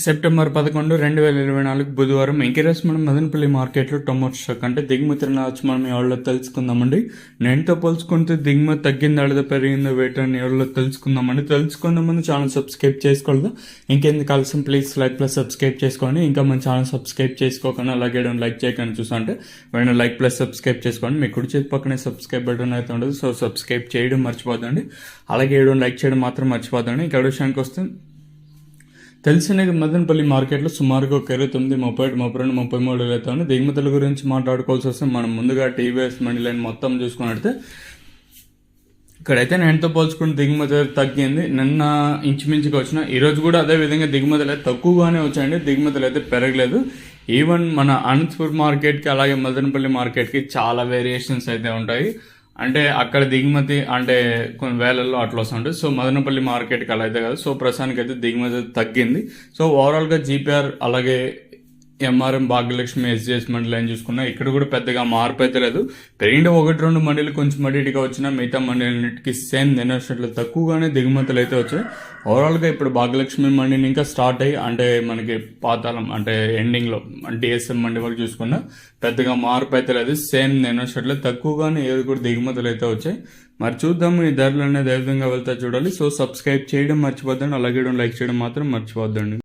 September 11, 2024 బుధవారం ఎంకేరస్ మనం మదనపల్లి మార్కెట్లో టొమాటో స్టాక్ అంటే దిగుమతి వచ్చి మనం ఎవరిలో తెలుసుకుందామండి. నేనుతో పోల్చుకుంటే దిగుమతి తగ్గిందా లేదా పెరిగిందో వేట అని ఎవరిలో తెలుసుకుందామండి. తెలుసుకున్న ముందు ఛానల్ సబ్స్క్రైబ్ చేసుకోలేదు. ఇంకెందుకు ఆలస్యం ప్లీజ్ లైక్ ప్లస్ సబ్స్క్రైబ్ చేసుకోండి. ఇంకా మన ఛానల్ సబ్స్క్రైబ్ చేసుకోకుండా అలాగే లైక్ చేయకుండా చూస్తుంటే వెంటనే లైక్ ప్లస్ సబ్స్క్రైబ్ చేసుకోండి. మీ కుడి చేతి పక్కనే సబ్స్క్రైబ్ బటన్ అయితే ఉండదు. సో సబ్స్క్రైబ్ చేయడం మర్చిపోదండి. అలాగే లైక్ చేయడం మాత్రం మర్చిపోదండి. ఇంకా విషయానికి వస్తే తెలిసిన మదనపల్లి మార్కెట్లో సుమారుగా ఒక 29, 31, 32, 33 అయితే ఉంది. దిగుమతుల గురించి మాట్లాడుకోవాల్సి వస్తే మనం ముందుగా టీవీఎస్ మండి లైన్ మొత్తం చూసుకున్నట్టే ఇక్కడైతే నేనుతో పోల్చుకుని దిగుమతి తగ్గింది. నిన్న ఇంచుమించుగా వచ్చిన ఈరోజు కూడా అదే విధంగా దిగుమతులు అయితే తక్కువగానే వచ్చాయండి. దిగుమతులు అయితే పెరగలేదు. ఈవెన్ మన అనంతపూర్ మార్కెట్కి అలాగే మదనపల్లి మార్కెట్కి చాలా వేరియేషన్స్ అయితే ఉంటాయి. అంటే అక్కడ దిగుమతి అంటే కొన్ని వేలల్లో అట్లా వస్తుంటుంది. సో మదనపల్లి మార్కెట్కి అలా అయితే కదా. సో ప్రస్తుతానికి అయితే దిగుమతి తగ్గింది. సో ఓవరాల్గా జీపీఆర్ అలాగే ఎంఆర్ఎం భాగ్యలక్ష్మి ఎస్జిఎస్ మండలి అని చూసుకున్నా ఇక్కడ కూడా పెద్దగా మార్పు అయితే లేదు. పెరిగిన 1-2 మండీలు కొంచెం మడిటిగా వచ్చినా మిగతా మండలిన్నిటికి సేమ్ నిన్నట్లు తక్కువగానే దిగుమతులు అయితే వచ్చాయి. ఓవరాల్గా ఇప్పుడు భాగ్యలక్ష్మి మండిని ఇంకా స్టార్ట్ అయ్యి అంటే మనకి పాతాళం అంటే ఎండింగ్లో డిఎస్ఎం మండి వరకు చూసుకున్నా పెద్దగా మార్పు అయితే లేదు. సేమ్ నిన్నట్లు తక్కువగానే ఏది కూడా దిగుమతులు అయితే వచ్చాయి. మరి చూద్దాం ఈ ధరలు అనేది ఏ విధంగా వెళ్తా చూడాలి. సో సబ్స్క్రైబ్ చేయడం మర్చిపోద్దండి. అలాగే లైక్ చేయడం మాత్రం మర్చిపోద్దండి.